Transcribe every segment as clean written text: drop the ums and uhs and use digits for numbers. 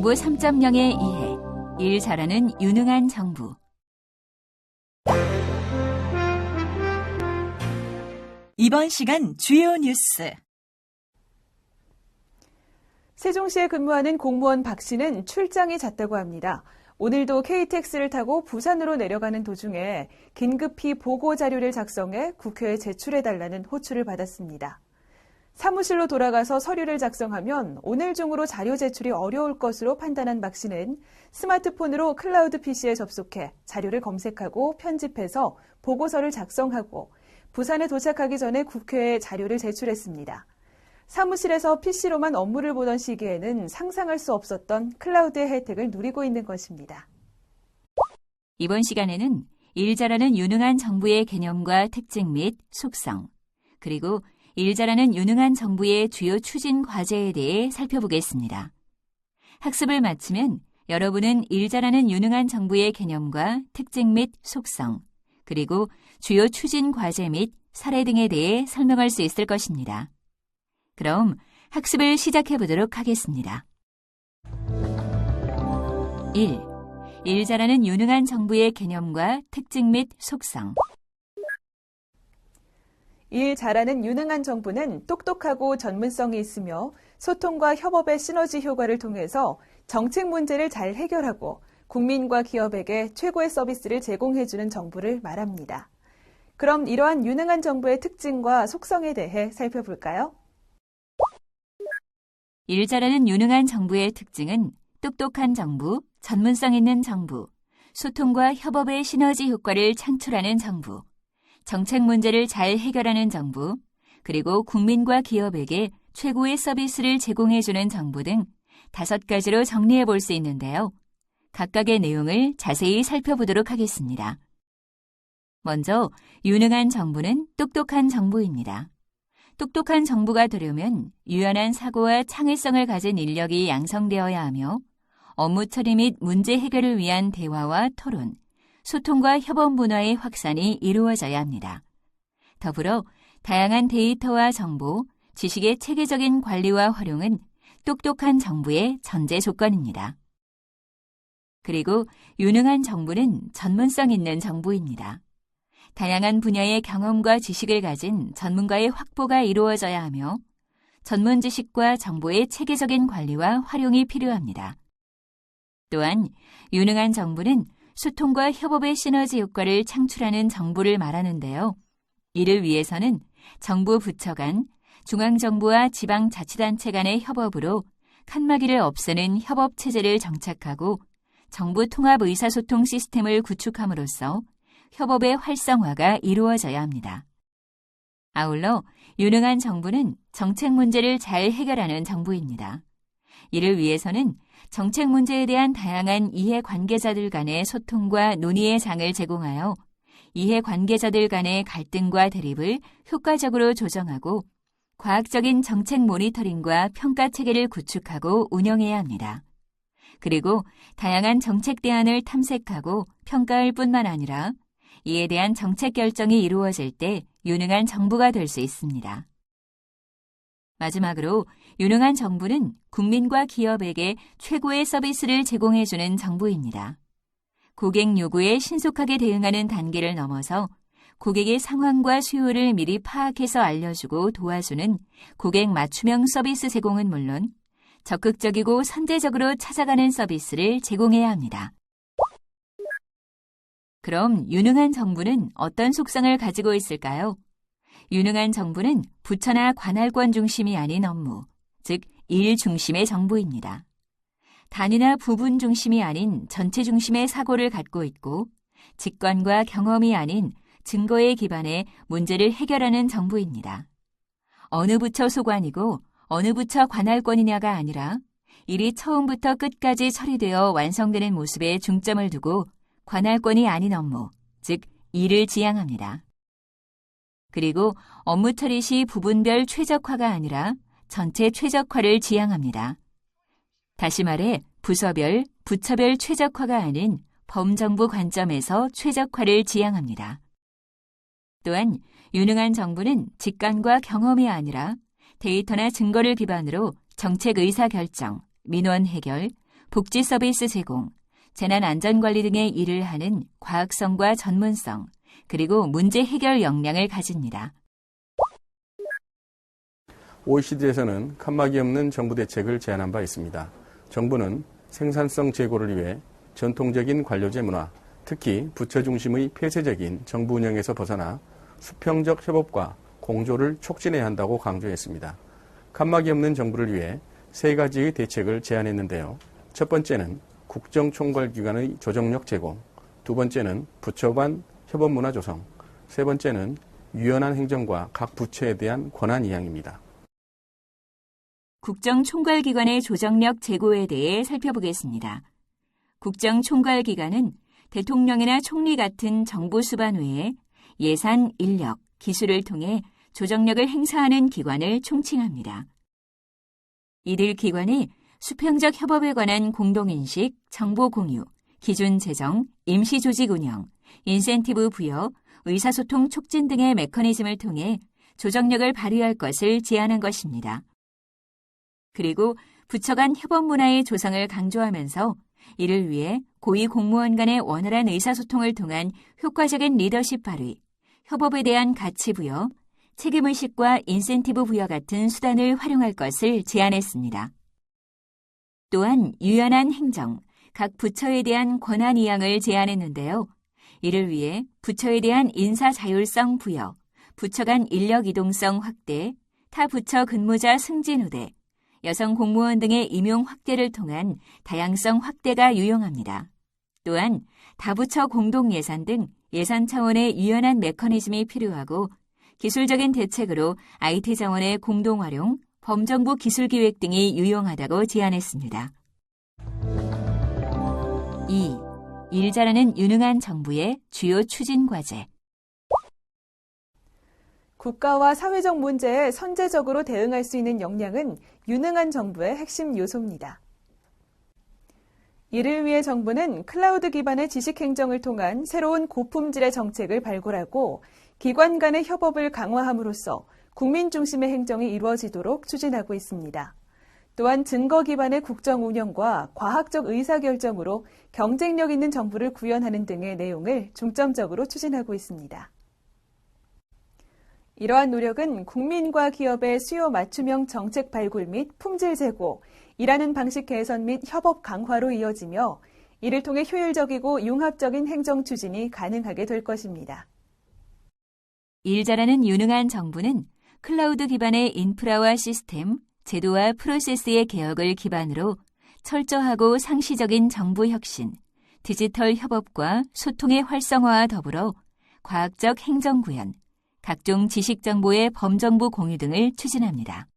정부 3.0의 이해, 일 잘하는 유능한 정부. 이번 시간 주요 뉴스. 세종시에 근무하는 공무원 박 씨는 출장이 잦다고 합니다. 오늘도 KTX를 타고 부산으로 내려가는 도중에 긴급히 보고 자료를 작성해 국회에 제출해달라는 호출을 받았습니다. 사무실로 돌아가서 서류를 작성하면 오늘 중으로 자료 제출이 어려울 것으로 판단한 박 씨는 스마트폰으로 클라우드 PC에 접속해 자료를 검색하고 편집해서 보고서를 작성하고 부산에 도착하기 전에 국회에 자료를 제출했습니다. 사무실에서 PC로만 업무를 보던 시기에는 상상할 수 없었던 클라우드의 혜택을 누리고 있는 것입니다. 이번 시간에는 일 잘하는 유능한 정부의 개념과 특징 및 속성, 그리고 일 잘하는 유능한 정부의 주요 추진 과제에 대해 살펴보겠습니다. 학습을 마치면 여러분은 일 잘하는 유능한 정부의 개념과 특징 및 속성, 그리고 주요 추진 과제 및 사례 등에 대해 설명할 수 있을 것입니다. 그럼 학습을 시작해 보도록 하겠습니다. 1. 일 잘하는 유능한 정부의 개념과 특징 및 속성. 일 잘하는 유능한 정부는 똑똑하고 전문성이 있으며 소통과 협업의 시너지 효과를 통해서 정책 문제를 잘 해결하고 국민과 기업에게 최고의 서비스를 제공해주는 정부를 말합니다. 그럼 이러한 유능한 정부의 특징과 속성에 대해 살펴볼까요? 일 잘하는 유능한 정부의 특징은 똑똑한 정부, 전문성 있는 정부, 소통과 협업의 시너지 효과를 창출하는 정부, 정책 문제를 잘 해결하는 정부, 그리고 국민과 기업에게 최고의 서비스를 제공해주는 정부 등 5가지로 정리해 볼 수 있는데요. 각각의 내용을 자세히 살펴보도록 하겠습니다. 먼저 유능한 정부는 똑똑한 정부입니다. 똑똑한 정부가 되려면 유연한 사고와 창의성을 가진 인력이 양성되어야 하며 업무 처리 및 문제 해결을 위한 대화와 토론, 소통과 협업 문화의 확산이 이루어져야 합니다. 더불어 다양한 데이터와 정보, 지식의 체계적인 관리와 활용은 똑똑한 정부의 전제 조건입니다. 그리고 유능한 정부는 전문성 있는 정부입니다. 다양한 분야의 경험과 지식을 가진 전문가의 확보가 이루어져야 하며 전문 지식과 정보의 체계적인 관리와 활용이 필요합니다. 또한 유능한 정부는 소통과 협업의 시너지 효과를 창출하는 정부를 말하는데요. 이를 위해서는 정부 부처 간, 중앙정부와 지방자치단체 간의 협업으로 칸막이를 없애는 협업체제를 정착하고 정부 통합 의사소통 시스템을 구축함으로써 협업의 활성화가 이루어져야 합니다. 아울러 유능한 정부는 정책 문제를 잘 해결하는 정부입니다. 이를 위해서는 정책 문제에 대한 다양한 이해관계자들 간의 소통과 논의의 장을 제공하여 이해관계자들 간의 갈등과 대립을 효과적으로 조정하고 과학적인 정책 모니터링과 평가 체계를 구축하고 운영해야 합니다. 그리고 다양한 정책 대안을 탐색하고 평가할 뿐만 아니라 이에 대한 정책 결정이 이루어질 때 유능한 정부가 될 수 있습니다. 마지막으로 유능한 정부는 국민과 기업에게 최고의 서비스를 제공해주는 정부입니다. 고객 요구에 신속하게 대응하는 단계를 넘어서 고객의 상황과 수요를 미리 파악해서 알려주고 도와주는 고객 맞춤형 서비스 제공은 물론 적극적이고 선제적으로 찾아가는 서비스를 제공해야 합니다. 그럼 유능한 정부는 어떤 속성을 가지고 있을까요? 유능한 정부는 부처나 관할권 중심이 아닌 업무, 즉 일 중심의 정부입니다. 단위나 부분 중심이 아닌 전체 중심의 사고를 갖고 있고 직관과 경험이 아닌 증거에 기반해 문제를 해결하는 정부입니다. 어느 부처 소관이고 어느 부처 관할권이냐가 아니라 일이 처음부터 끝까지 처리되어 완성되는 모습에 중점을 두고 관할권이 아닌 업무, 즉 일을 지향합니다. 그리고 업무 처리 시 부분별 최적화가 아니라 전체 최적화를 지향합니다. 다시 말해 부서별, 부처별 최적화가 아닌 범정부 관점에서 최적화를 지향합니다. 또한 유능한 정부는 직관과 경험이 아니라 데이터나 증거를 기반으로 정책 의사결정, 민원 해결, 복지 서비스 제공, 재난안전관리 등의 일을 하는 과학성과 전문성, 그리고 문제 해결 역량을 가집니다. OECD에서는 칸막이 없는 정부 대책을 제안한 바 있습니다. 정부는 생산성 제고를 위해 전통적인 관료제 문화, 특히 부처 중심의 폐쇄적인 정부 운영에서 벗어나 수평적 협업과 공조를 촉진해야 한다고 강조했습니다. 칸막이 없는 정부를 위해 세 가지의 대책을 제안했는데요. 첫 번째는 국정총괄기관의 조정력 제공, 두 번째는 부처 간 협업 문화 조성, 세 번째는 유연한 행정과 각 부처에 대한 권한 이양입니다. 국정총괄기관의 조정력 제고에 대해 살펴보겠습니다. 국정총괄기관은 대통령이나 총리 같은 정부 수반 외에 예산, 인력, 기술을 통해 조정력을 행사하는 기관을 총칭합니다. 이들 기관이 수평적 협업에 관한 공동인식, 정보 공유, 기준 제정, 임시조직 운영, 인센티브 부여, 의사소통 촉진 등의 메커니즘을 통해 조정력을 발휘할 것을 제안한 것입니다. 그리고 부처 간 협업 문화의 조성을 강조하면서 이를 위해 고위 공무원 간의 원활한 의사소통을 통한 효과적인 리더십 발휘, 협업에 대한 가치 부여, 책임의식과 인센티브 부여 같은 수단을 활용할 것을 제안했습니다. 또한 유연한 행정, 각 부처에 대한 권한 이양을 제안했는데요. 이를 위해 부처에 대한 인사 자율성 부여, 부처 간 인력 이동성 확대, 타 부처 근무자 승진 우대, 여성 공무원 등의 임용 확대를 통한 다양성 확대가 유용합니다. 또한 다부처 공동 예산 등 예산 차원의 유연한 메커니즘이 필요하고 기술적인 대책으로 IT 자원의 공동 활용, 범정부 기술기획 등이 유용하다고 제안했습니다. 2. 일 잘하는 유능한 정부의 주요 추진 과제. 국가와 사회적 문제에 선제적으로 대응할 수 있는 역량은 유능한 정부의 핵심 요소입니다. 이를 위해 정부는 클라우드 기반의 지식행정을 통한 새로운 고품질의 정책을 발굴하고 기관 간의 협업을 강화함으로써 국민 중심의 행정이 이루어지도록 추진하고 있습니다. 또한 증거 기반의 국정 운영과 과학적 의사결정으로 경쟁력 있는 정부를 구현하는 등의 내용을 중점적으로 추진하고 있습니다. 이러한 노력은 국민과 기업의 수요 맞춤형 정책 발굴 및 품질 제고, 일하는 방식 개선 및 협업 강화로 이어지며 이를 통해 효율적이고 융합적인 행정 추진이 가능하게 될 것입니다. 일 잘하는 유능한 정부는 클라우드 기반의 인프라와 시스템, 제도와 프로세스의 개혁을 기반으로 철저하고 상시적인 정부 혁신, 디지털 협업과 소통의 활성화와 더불어 과학적 행정 구현, 각종 지식 정보의 범정부 공유 등을 추진합니다.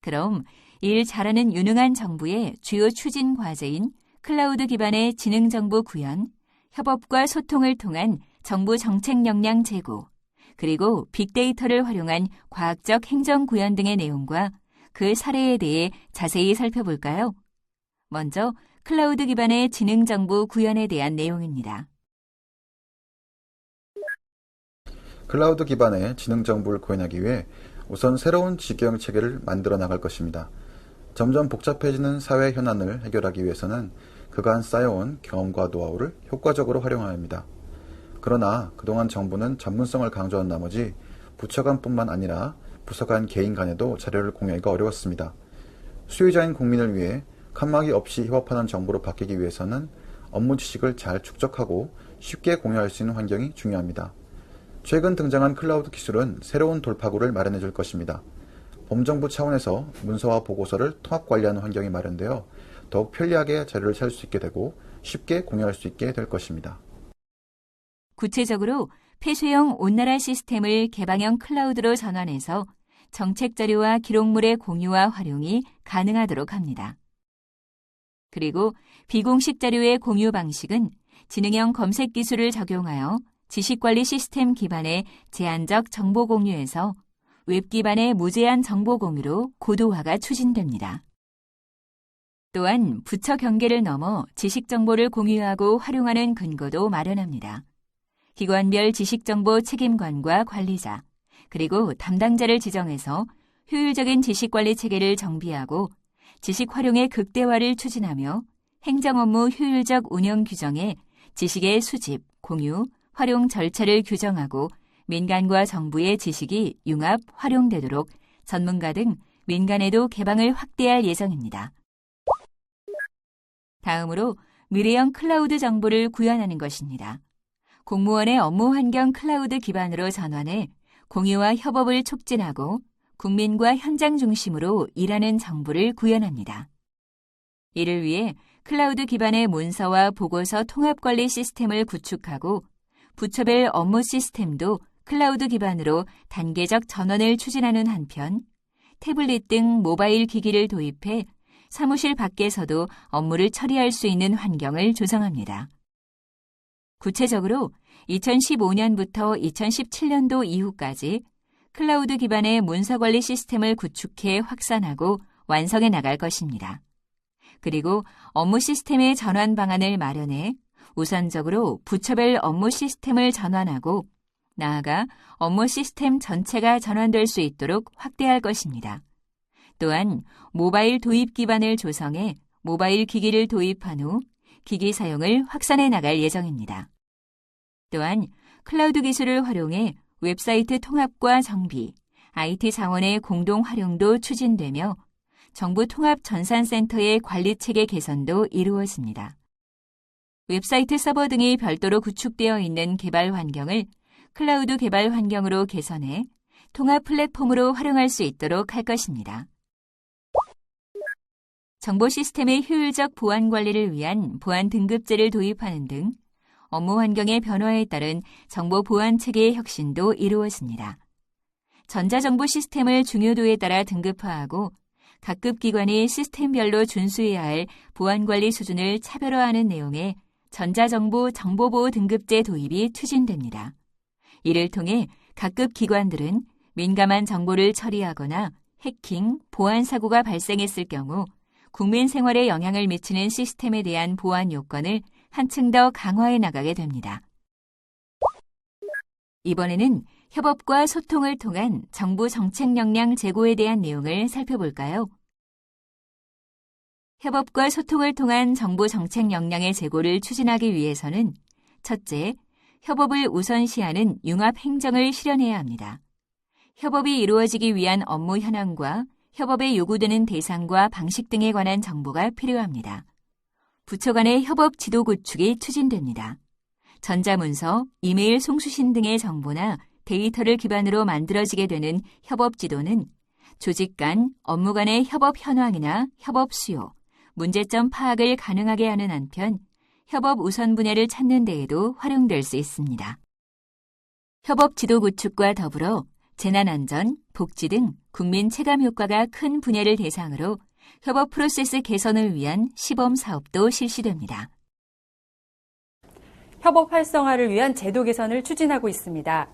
그럼 일 잘하는 유능한 정부의 주요 추진 과제인 클라우드 기반의 지능정부 구현, 협업과 소통을 통한 정부 정책 역량 제고, 그리고 빅데이터를 활용한 과학적 행정 구현 등의 내용과 그 사례에 대해 자세히 살펴볼까요? 먼저 클라우드 기반의 지능정부 구현에 대한 내용입니다. 클라우드 기반의 지능정부를 구현하기 위해 우선 새로운 지경 체계를 만들어 나갈 것입니다. 점점 복잡해지는 사회 현안을 해결하기 위해서는 그간 쌓여온 경험과 노하우를 효과적으로 활용해야 합니다. 그러나 그동안 정부는 전문성을 강조한 나머지 부처 간뿐만 아니라 부서 간 개인 간에도 자료를 공유하기가 어려웠습니다. 수요자인 국민을 위해 칸막이 없이 협업하는 정부로 바뀌기 위해서는 업무 지식을 잘 축적하고 쉽게 공유할 수 있는 환경이 중요합니다. 최근 등장한 클라우드 기술은 새로운 돌파구를 마련해 줄 것입니다. 범정부 차원에서 문서와 보고서를 통합 관리하는 환경이 마련되어 더욱 편리하게 자료를 찾을 수 있게 되고 쉽게 공유할 수 있게 될 것입니다. 구체적으로 폐쇄형 온나라 시스템을 개방형 클라우드로 전환해서 정책 자료와 기록물의 공유와 활용이 가능하도록 합니다. 그리고 비공식 자료의 공유 방식은 지능형 검색 기술을 적용하여 지식관리 시스템 기반의 제한적 정보 공유에서 웹 기반의 무제한 정보 공유로 고도화가 추진됩니다. 또한 부처 경계를 넘어 지식 정보를 공유하고 활용하는 근거도 마련합니다. 기관별 지식정보 책임관과 관리자, 그리고 담당자를 지정해서 효율적인 지식관리 체계를 정비하고 지식 활용의 극대화를 추진하며 행정 업무 효율적 운영 규정에 지식의 수집, 공유, 활용 절차를 규정하고 민간과 정부의 지식이 융합, 활용되도록 전문가 등 민간에도 개방을 확대할 예정입니다. 다음으로 미래형 클라우드 정보를 구현하는 것입니다. 공무원의 업무 환경 클라우드 기반으로 전환해 공유와 협업을 촉진하고 국민과 현장 중심으로 일하는 정보를 구현합니다. 이를 위해 클라우드 기반의 문서와 보고서 통합 관리 시스템을 구축하고 부처별 업무 시스템도 클라우드 기반으로 단계적 전환을 추진하는 한편 태블릿 등 모바일 기기를 도입해 사무실 밖에서도 업무를 처리할 수 있는 환경을 조성합니다. 구체적으로 2015년부터 2017년도 이후까지 클라우드 기반의 문서관리 시스템을 구축해 확산하고 완성해 나갈 것입니다. 그리고 업무 시스템의 전환 방안을 마련해 우선적으로 부처별 업무 시스템을 전환하고 나아가 업무 시스템 전체가 전환될 수 있도록 확대할 것입니다. 또한 모바일 도입 기반을 조성해 모바일 기기를 도입한 후 기기 사용을 확산해 나갈 예정입니다. 또한 클라우드 기술을 활용해 웹사이트 통합과 정비, IT 자원의 공동 활용도 추진되며 정부 통합 전산센터의 관리 체계 개선도 이루어집니다. 웹사이트 서버 등이 별도로 구축되어 있는 개발 환경을 클라우드 개발 환경으로 개선해 통합 플랫폼으로 활용할 수 있도록 할 것입니다. 정보 시스템의 효율적 보안 관리를 위한 보안 등급제를 도입하는 등 업무 환경의 변화에 따른 정보 보안 체계의 혁신도 이루어집니다. 전자정보 시스템을 중요도에 따라 등급화하고 각급 기관이 시스템별로 준수해야 할 보안 관리 수준을 차별화하는 내용의 전자정보 정보보호 등급제 도입이 추진됩니다. 이를 통해 각급 기관들은 민감한 정보를 처리하거나 해킹, 보안 사고가 발생했을 경우 국민 생활에 영향을 미치는 시스템에 대한 보안 요건을 한층 더 강화해 나가게 됩니다. 이번에는 협업과 소통을 통한 정부 정책 역량 제고에 대한 내용을 살펴볼까요? 협업과 소통을 통한 정부 정책 역량의 제고를 추진하기 위해서는 첫째, 협업을 우선시하는 융합 행정을 실현해야 합니다. 협업이 이루어지기 위한 업무 현황과 협업에 요구되는 대상과 방식 등에 관한 정보가 필요합니다. 부처 간의 협업 지도 구축이 추진됩니다. 전자문서, 이메일 송수신 등의 정보나 데이터를 기반으로 만들어지게 되는 협업 지도는 조직 간, 업무 간의 협업 현황이나 협업 수요, 문제점 파악을 가능하게 하는 한편 협업 우선 분야를 찾는 데에도 활용될 수 있습니다. 협업 지도 구축과 더불어 재난안전, 복지 등 국민 체감 효과가 큰 분야를 대상으로 협업 프로세스 개선을 위한 시범 사업도 실시됩니다. 협업 활성화를 위한 제도 개선을 추진하고 있습니다.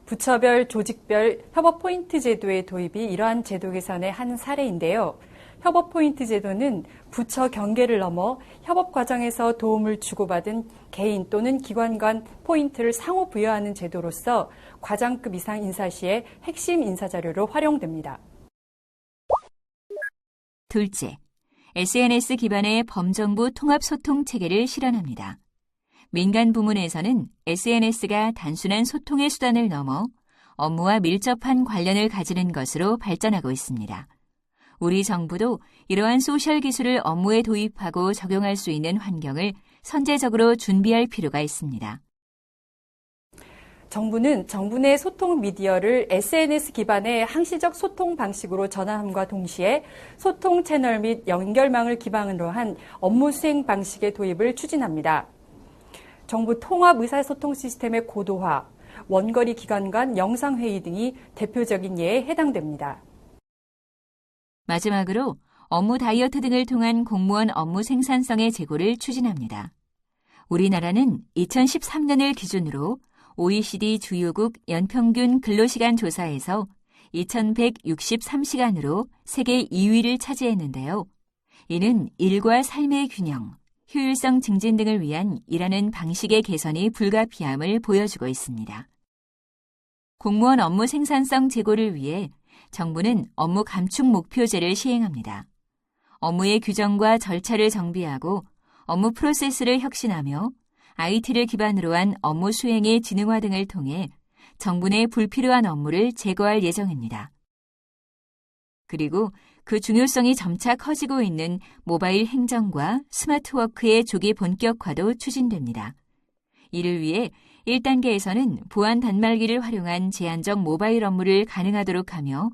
부처별, 조직별 협업 포인트 제도의 도입이 이러한 제도 개선의 한 사례인데요. 협업 포인트 제도는 부처 경계를 넘어 협업 과정에서 도움을 주고받은 개인 또는 기관 간 포인트를 상호 부여하는 제도로서 과장급 이상 인사 시에 핵심 인사 자료로 활용됩니다. 둘째, SNS 기반의 범정부 통합 소통 체계를 실현합니다. 민간 부문에서는 SNS가 단순한 소통의 수단을 넘어 업무와 밀접한 관련을 가지는 것으로 발전하고 있습니다. 우리 정부도 이러한 소셜 기술을 업무에 도입하고 적용할 수 있는 환경을 선제적으로 준비할 필요가 있습니다. 정부는 정부 내 소통 미디어를 SNS 기반의 항시적 소통 방식으로 전환함과 동시에 소통 채널 및 연결망을 기반으로 한 업무 수행 방식의 도입을 추진합니다. 정부 통합 의사소통 시스템의 고도화, 원거리 기관 간 영상회의 등이 대표적인 예에 해당됩니다. 마지막으로 업무 다이어트 등을 통한 공무원 업무 생산성의 제고를 추진합니다. 우리나라는 2013년을 기준으로 OECD 주요국 연평균 근로시간 조사에서 2163시간으로 세계 2위를 차지했는데요. 이는 일과 삶의 균형, 효율성 증진 등을 위한 일하는 방식의 개선이 불가피함을 보여주고 있습니다. 공무원 업무 생산성 제고를 위해 정부는 업무 감축 목표제를 시행합니다. 업무의 규정과 절차를 정비하고 업무 프로세스를 혁신하며 IT를 기반으로 한 업무 수행의 지능화 등을 통해 정부 내 불필요한 업무를 제거할 예정입니다. 그리고 그 중요성이 점차 커지고 있는 모바일 행정과 스마트워크의 조기 본격화도 추진됩니다. 이를 위해 1단계에서는 보안 단말기를 활용한 제한적 모바일 업무를 가능하도록 하며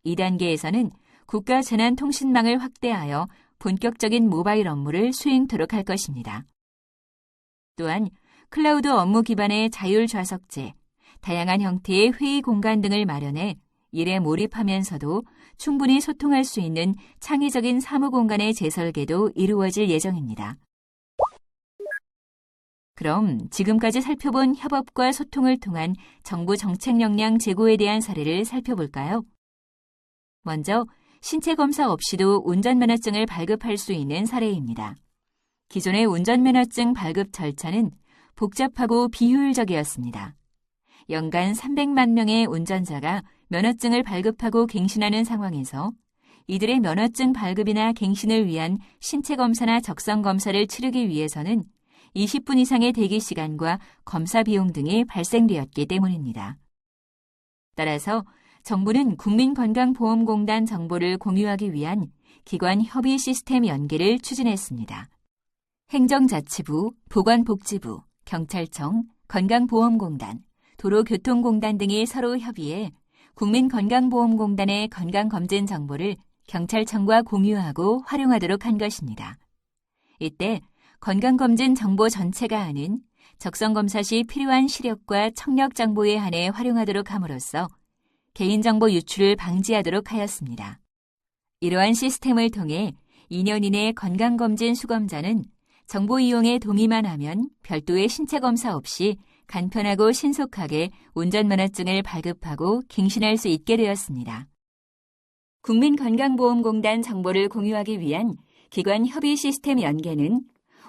2단계에서는 국가 재난통신망을 확대하여 본격적인 모바일 업무를 수행토록 할 것입니다. 또한 클라우드 업무 기반의 자율 좌석제, 다양한 형태의 회의 공간 등을 마련해 일에 몰입하면서도 충분히 소통할 수 있는 창의적인 사무 공간의 재설계도 이루어질 예정입니다. 그럼 지금까지 살펴본 협업과 소통을 통한 정부 정책 역량 제고에 대한 사례를 살펴볼까요? 먼저 신체 검사 없이도 운전면허증을 발급할 수 있는 사례입니다. 기존의 운전면허증 발급 절차는 복잡하고 비효율적이었습니다. 연간 300만 명의 운전자가 면허증을 발급하고 갱신하는 상황에서 이들의 면허증 발급이나 갱신을 위한 신체 검사나 적성 검사를 치르기 위해서는 20분 이상의 대기 시간과 검사 비용 등이 발생되었기 때문입니다. 따라서 정부는 국민건강보험공단 정보를 공유하기 위한 기관 협의 시스템 연계를 추진했습니다. 행정자치부, 보건복지부, 경찰청, 건강보험공단, 도로교통공단 등이 서로 협의해 국민건강보험공단의 건강검진 정보를 경찰청과 공유하고 활용하도록 한 것입니다. 이때 건강검진 정보 전체가 아닌 적성검사 시 필요한 시력과 청력 정보에 한해 활용하도록 함으로써 개인정보 유출을 방지하도록 하였습니다. 이러한 시스템을 통해 2년 이내 건강검진 수검자는 정보 이용에 동의만 하면 별도의 신체검사 없이 간편하고 신속하게 운전면허증을 발급하고 갱신할 수 있게 되었습니다. 국민건강보험공단 정보를 공유하기 위한 기관 협의 시스템 연계는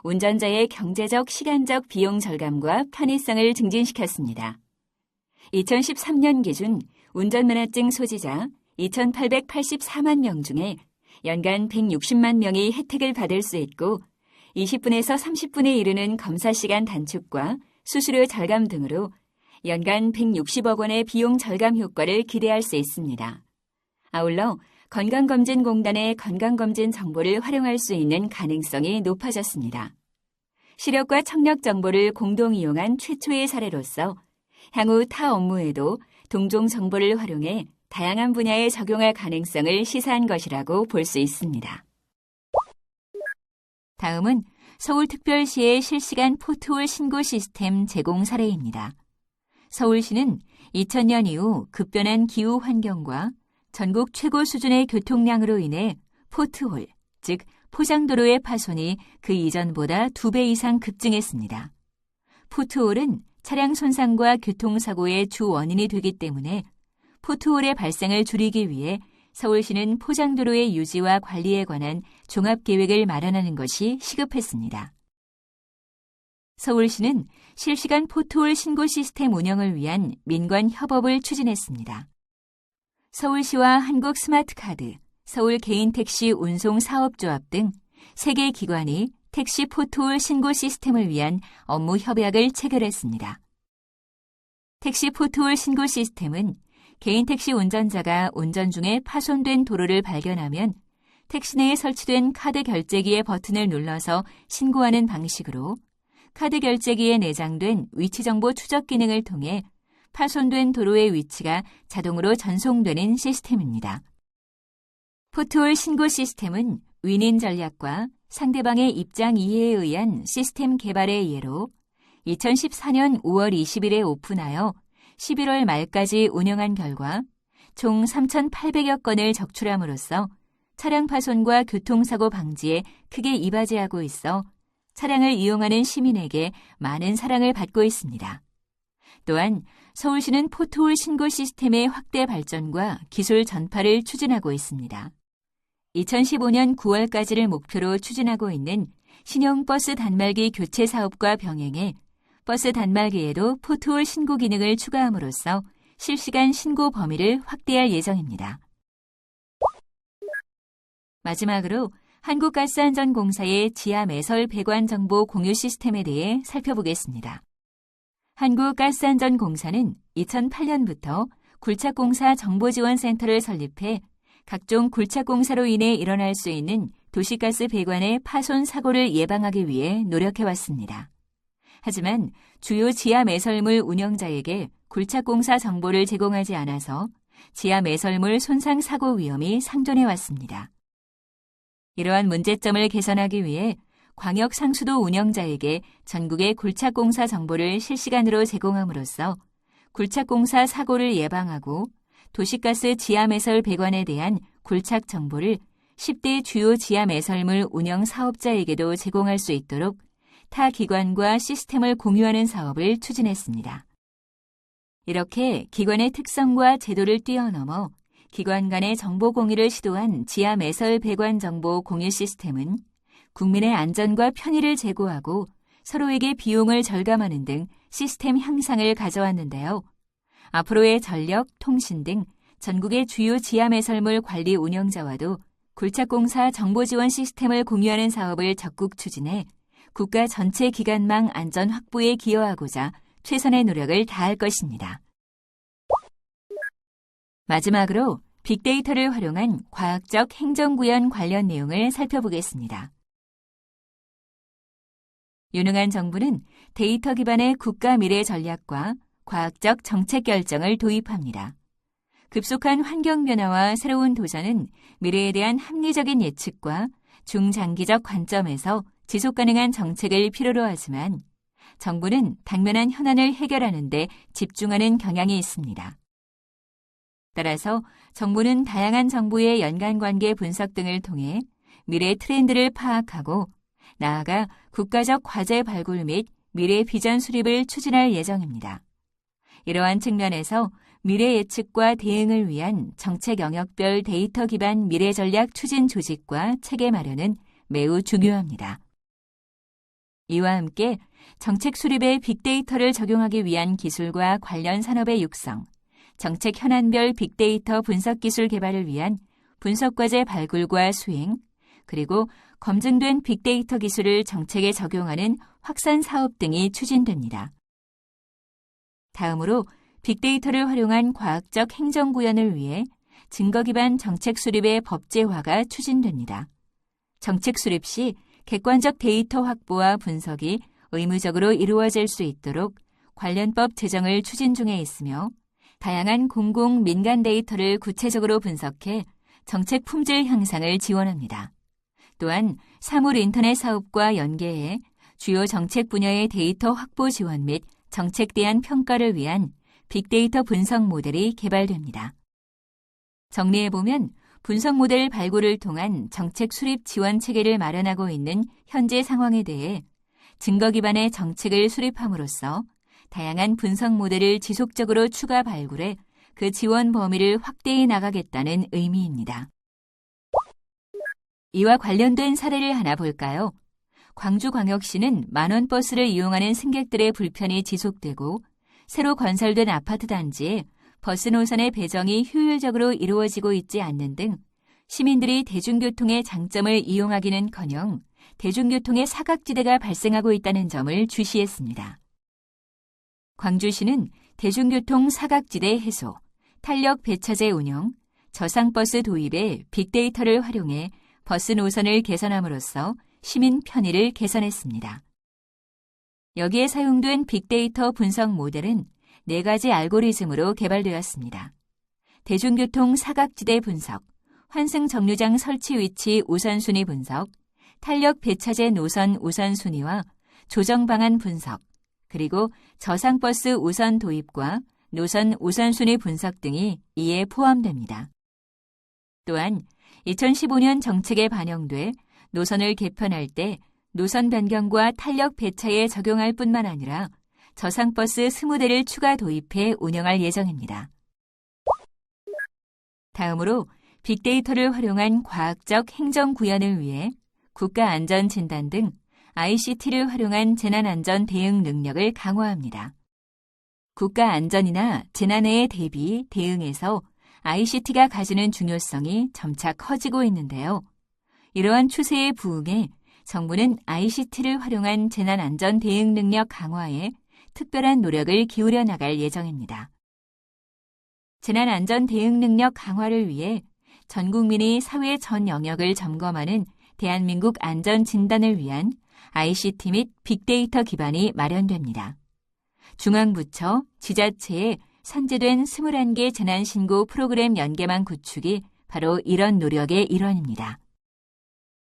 운전자의 경제적, 시간적 비용 절감과 편의성을 증진시켰습니다. 2013년 기준 운전면허증 소지자 2,884만 명 중에 연간 160만 명이 혜택을 받을 수 있고 20분에서 30분에 이르는 검사 시간 단축과 수수료 절감 등으로 연간 160억 원의 비용 절감 효과를 기대할 수 있습니다. 아울러 건강검진공단의 건강검진 정보를 활용할 수 있는 가능성이 높아졌습니다. 시력과 청력 정보를 공동 이용한 최초의 사례로서 향후 타 업무에도 동종 정보를 활용해 다양한 분야에 적용할 가능성을 시사한 것이라고 볼 수 있습니다. 다음은 서울특별시의 실시간 포트홀 신고 시스템 제공 사례입니다. 서울시는 2000년 이후 급변한 기후 환경과 전국 최고 수준의 교통량으로 인해 포트홀, 즉 포장도로의 파손이 그 이전보다 2배 이상 급증했습니다. 포트홀은 차량 손상과 교통사고의 주 원인이 되기 때문에 포트홀의 발생을 줄이기 위해 서울시는 포장도로의 유지와 관리에 관한 종합계획을 마련하는 것이 시급했습니다. 서울시는 실시간 포트홀 신고 시스템 운영을 위한 민관 협업을 추진했습니다. 서울시와 한국스마트카드, 서울개인택시 운송사업조합 등 3개 기관이 택시 포트홀 신고 시스템을 위한 업무 협약을 체결했습니다. 택시 포트홀 신고 시스템은 개인 택시 운전자가 운전 중에 파손된 도로를 발견하면 택시 내에 설치된 카드 결제기의 버튼을 눌러서 신고하는 방식으로 카드 결제기에 내장된 위치정보 추적 기능을 통해 파손된 도로의 위치가 자동으로 전송되는 시스템입니다. 포트홀 신고 시스템은 윈윈 전략과 상대방의 입장 이해에 의한 시스템 개발의 예로 2014년 5월 20일에 오픈하여 11월 말까지 운영한 결과 총 3,800여 건을 적출함으로써 차량 파손과 교통사고 방지에 크게 이바지하고 있어 차량을 이용하는 시민에게 많은 사랑을 받고 있습니다. 또한 서울시는 포트홀 신고 시스템의 확대 발전과 기술 전파를 추진하고 있습니다. 2015년 9월까지를 목표로 추진하고 있는 신형 버스 단말기 교체 사업과 병행해 버스 단말기에도 포트홀 신고 기능을 추가함으로써 실시간 신고 범위를 확대할 예정입니다. 마지막으로 한국가스안전공사의 지하 매설 배관 정보 공유 시스템에 대해 살펴보겠습니다. 한국가스안전공사는 2008년부터 굴착공사 정보지원센터를 설립해 각종 굴착공사로 인해 일어날 수 있는 도시가스 배관의 파손 사고를 예방하기 위해 노력해왔습니다. 하지만 주요 지하 매설물 운영자에게 굴착공사 정보를 제공하지 않아서 지하 매설물 손상 사고 위험이 상존해왔습니다. 이러한 문제점을 개선하기 위해 광역 상수도 운영자에게 전국의 굴착공사 정보를 실시간으로 제공함으로써 굴착공사 사고를 예방하고 도시가스 지하 매설 배관에 대한 굴착 정보를 10대 주요 지하 매설물 운영 사업자에게도 제공할 수 있도록 타 기관과 시스템을 공유하는 사업을 추진했습니다. 이렇게 기관의 특성과 제도를 뛰어넘어 기관 간의 정보 공유를 시도한 지하 매설 배관 정보 공유 시스템은 국민의 안전과 편의를 제고하고 서로에게 비용을 절감하는 등 시스템 향상을 가져왔는데요. 앞으로의 전력, 통신 등 전국의 주요 지하 매설물 관리 운영자와도 굴착공사 정보지원 시스템을 공유하는 사업을 적극 추진해 국가 전체 기관망 안전 확보에 기여하고자 최선의 노력을 다할 것입니다. 마지막으로 빅데이터를 활용한 과학적 행정구현 관련 내용을 살펴보겠습니다. 유능한 정부는 데이터 기반의 국가 미래 전략과 과학적 정책 결정을 도입합니다. 급속한 환경 변화와 새로운 도전은 미래에 대한 합리적인 예측과 중장기적 관점에서 지속 가능한 정책을 필요로 하지만 정부는 당면한 현안을 해결하는 데 집중하는 경향이 있습니다. 따라서 정부는 다양한 정보의 연관관계 분석 등을 통해 미래 트렌드를 파악하고 나아가 국가적 과제 발굴 및 미래 비전 수립을 추진할 예정입니다. 이러한 측면에서 미래 예측과 대응을 위한 정책 영역별 데이터 기반 미래 전략 추진 조직과 체계 마련은 매우 중요합니다. 이와 함께 정책 수립에 빅데이터를 적용하기 위한 기술과 관련 산업의 육성, 정책 현안별 빅데이터 분석 기술 개발을 위한 분석과제 발굴과 수행, 그리고 검증된 빅데이터 기술을 정책에 적용하는 확산 사업 등이 추진됩니다. 다음으로 빅데이터를 활용한 과학적 행정구현을 위해 증거 기반 정책 수립의 법제화가 추진됩니다. 정책 수립 시 객관적 데이터 확보와 분석이 의무적으로 이루어질 수 있도록 관련법 제정을 추진 중에 있으며 다양한 공공 민간 데이터를 구체적으로 분석해 정책 품질 향상을 지원합니다. 또한 사물 인터넷 사업과 연계해 주요 정책 분야의 데이터 확보 지원 및 정책 대안 평가를 위한 빅데이터 분석 모델이 개발됩니다. 정리해보면 분석 모델 발굴을 통한 정책 수립 지원 체계를 마련하고 있는 현재 상황에 대해 증거 기반의 정책을 수립함으로써 다양한 분석 모델을 지속적으로 추가 발굴해 그 지원 범위를 확대해 나가겠다는 의미입니다. 이와 관련된 사례를 하나 볼까요? 광주광역시는 만원 버스를 이용하는 승객들의 불편이 지속되고 새로 건설된 아파트 단지에 버스 노선의 배정이 효율적으로 이루어지고 있지 않는 등 시민들이 대중교통의 장점을 이용하기는커녕 대중교통의 사각지대가 발생하고 있다는 점을 주시했습니다. 광주시는 대중교통 사각지대 해소, 탄력 배차제 운영, 저상버스 도입에 빅데이터를 활용해 버스 노선을 개선함으로써 시민 편의를 개선했습니다. 여기에 사용된 빅데이터 분석 모델은 4가지 알고리즘으로 개발되었습니다. 대중교통 사각지대 분석, 환승 정류장 설치 위치 우선순위 분석, 탄력 배차제 노선 우선순위와 조정 방안 분석, 그리고 저상버스 우선 도입과 노선 우선순위 분석 등이 이에 포함됩니다. 또한 2015년 정책에 반영돼 노선을 개편할 때 노선 변경과 탄력 배차에 적용할 뿐만 아니라 저상버스 20대를 추가 도입해 운영할 예정입니다. 다음으로 빅데이터를 활용한 과학적 행정 구현을 위해 국가안전진단 등 ICT를 활용한 재난안전 대응 능력을 강화합니다. 국가안전이나 재난에 대비, 대응에서 ICT가 가지는 중요성이 점차 커지고 있는데요. 이러한 추세에 부응해 정부는 ICT를 활용한 재난안전 대응 능력 강화에 특별한 노력을 기울여 나갈 예정입니다. 재난안전 대응 능력 강화를 위해 전 국민이 사회 전 영역을 점검하는 대한민국 안전진단을 위한 ICT 및 빅데이터 기반이 마련됩니다. 중앙부처, 지자체에 선제된 21개 재난신고 프로그램 연계망 구축이 바로 이런 노력의 일환입니다.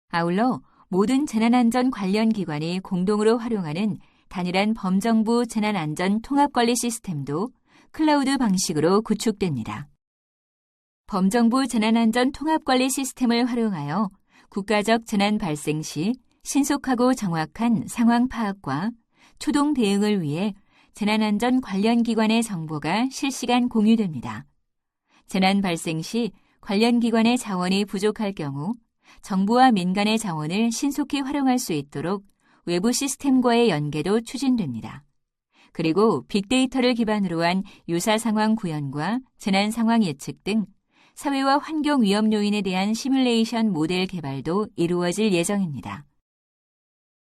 아울러 모든 재난안전 관련 기관이 공동으로 활용하는 단일한 범정부 재난안전 통합관리 시스템도 클라우드 방식으로 구축됩니다. 범정부 재난안전 통합관리 시스템을 활용하여 국가적 재난 발생 시 신속하고 정확한 상황 파악과 초동 대응을 위해 재난안전 관련 기관의 정보가 실시간 공유됩니다. 재난 발생 시 관련 기관의 자원이 부족할 경우 정부와 민간의 자원을 신속히 활용할 수 있도록 외부 시스템과의 연계도 추진됩니다. 그리고 빅데이터를 기반으로 한 유사 상황 구현과 재난 상황 예측 등 사회와 환경 위험 요인에 대한 시뮬레이션 모델 개발도 이루어질 예정입니다.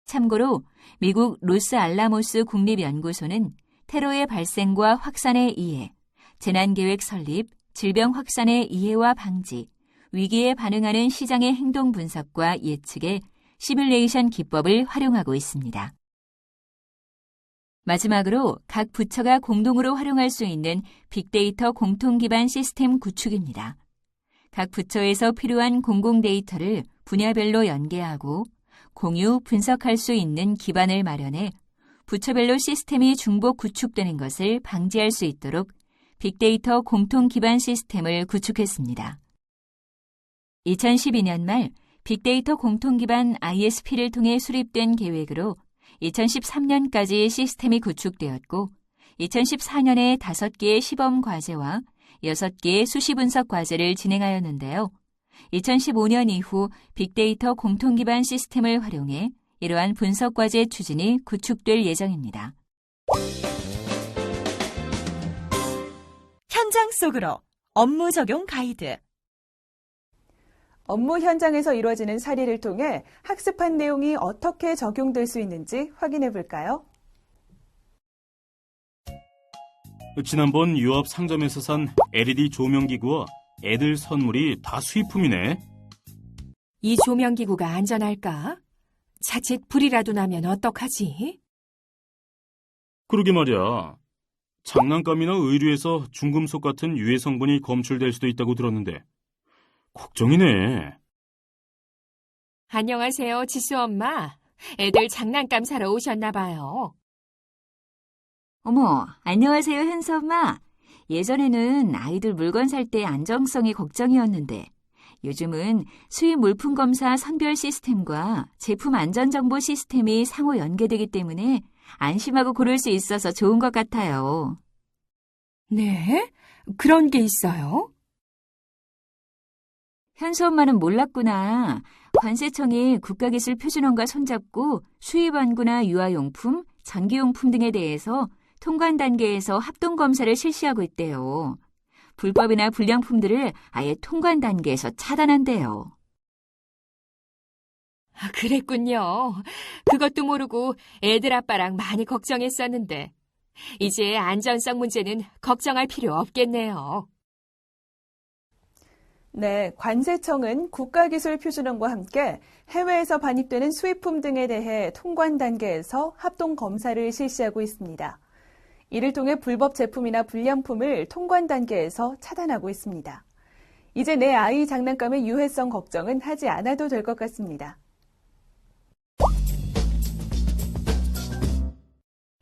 참고로 미국 로스알라모스 국립연구소는 테러의 발생과 확산의 이해, 재난계획 설립, 질병 확산의 이해와 방지, 위기에 반응하는 시장의 행동 분석과 예측에 시뮬레이션 기법을 활용하고 있습니다. 마지막으로 각 부처가 공동으로 활용할 수 있는 빅데이터 공통 기반 시스템 구축입니다. 각 부처에서 필요한 공공 데이터를 분야별로 연계하고 공유, 분석할 수 있는 기반을 마련해 부처별로 시스템이 중복 구축되는 것을 방지할 수 있도록 빅데이터 공통 기반 시스템을 구축했습니다. 2012년 말 빅데이터 공통 기반 ISP를 통해 수립된 계획으로 2013년까지 시스템이 구축되었고 2014년에 5개의 시범 과제와 6개의 수시 분석 과제를 진행하였는데요. 2015년 이후 빅데이터 공통 기반 시스템을 활용해 이러한 분석 과제 추진이 구축될 예정입니다. 현장 속으로 업무 적용 가이드. 업무 현장에서 이루어지는 사례를 통해 학습한 내용이 어떻게 적용될 수 있는지 확인해 볼까요? 지난번 유업 상점에서 산 LED 조명기구와 애들 선물이 다 수입품이네. 이 조명기구가 안전할까? 자칫 불이라도 나면 어떡하지? 그러게 말이야. 장난감이나 의류에서 중금속 같은 유해 성분이 검출될 수도 있다고 들었는데 걱정이네. 안녕하세요, 지수 엄마. 애들 장난감 사러 오셨나 봐요. 어머, 안녕하세요, 현수 엄마. 예전에는 아이들 물건 살 때 안정성이 걱정이었는데 요즘은 수입 물품 검사 선별 시스템과 제품 안전정보 시스템이 상호 연계되기 때문에 안심하고 고를 수 있어서 좋은 것 같아요. 네? 그런 게 있어요? 현수 엄마는 몰랐구나. 관세청이 국가기술표준원과 손잡고 수입완구나 유아용품, 전기용품 등에 대해서 통관 단계에서 합동검사를 실시하고 있대요. 불법이나 불량품들을 아예 통관 단계에서 차단한대요. 아, 그랬군요. 그것도 모르고 애들 아빠랑 많이 걱정했었는데 이제 안전성 문제는 걱정할 필요 없겠네요. 네, 관세청은 국가기술표준원과 함께 해외에서 반입되는 수입품 등에 대해 통관 단계에서 합동검사를 실시하고 있습니다. 이를 통해 불법 제품이나 불량품을 통관 단계에서 차단하고 있습니다. 이제 내 아이 장난감의 유해성 걱정은 하지 않아도 될 것 같습니다.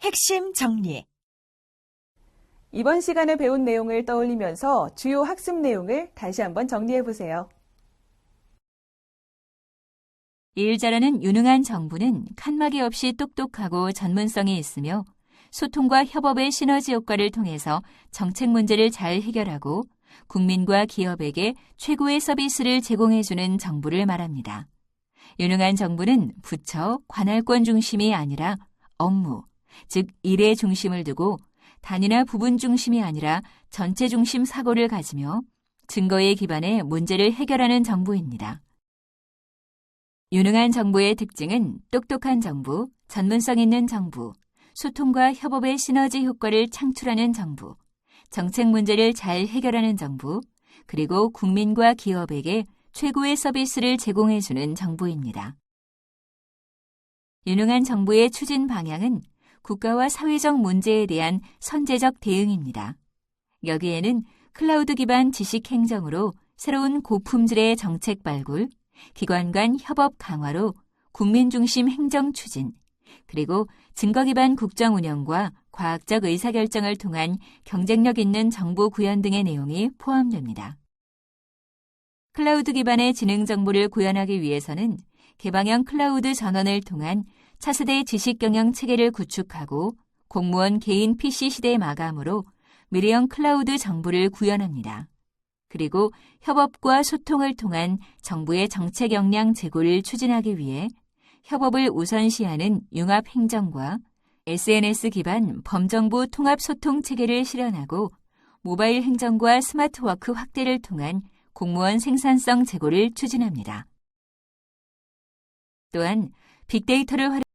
핵심 정리. 이번 시간에 배운 내용을 떠올리면서 주요 학습 내용을 다시 한번 정리해 보세요. 일 잘하는 유능한 정부는 칸막이 없이 똑똑하고 전문성이 있으며 소통과 협업의 시너지 효과를 통해서 정책 문제를 잘 해결하고 국민과 기업에게 최고의 서비스를 제공해주는 정부를 말합니다. 유능한 정부는 부처, 관할권 중심이 아니라 업무, 즉 일의 중심을 두고 단위나 부분 중심이 아니라 전체 중심 사고를 가지며 증거에 기반해 문제를 해결하는 정부입니다. 유능한 정부의 특징은 똑똑한 정부, 전문성 있는 정부, 소통과 협업의 시너지 효과를 창출하는 정부, 정책 문제를 잘 해결하는 정부, 그리고 국민과 기업에게 최고의 서비스를 제공해주는 정부입니다. 유능한 정부의 추진 방향은 국가와 사회적 문제에 대한 선제적 대응입니다. 여기에는 클라우드 기반 지식 행정으로 새로운 고품질의 정책 발굴, 기관 간 협업 강화로 국민 중심 행정 추진, 그리고 증거 기반 국정 운영과 과학적 의사결정을 통한 경쟁력 있는 정보 구현 등의 내용이 포함됩니다. 클라우드 기반의 지능 정보를 구현하기 위해서는 개방형 클라우드 전원을 통한 차세대 지식 경영 체계를 구축하고 공무원 개인 PC 시대 마감으로 미래형 클라우드 정보를 구현합니다. 그리고 협업과 소통을 통한 정부의 정책 역량 제고를 추진하기 위해 협업을 우선시하는 융합 행정과 SNS 기반 범정부 통합 소통 체계를 실현하고 모바일 행정과 스마트워크 확대를 통한 공무원 생산성 제고를 추진합니다. 또한 빅데이터를 활용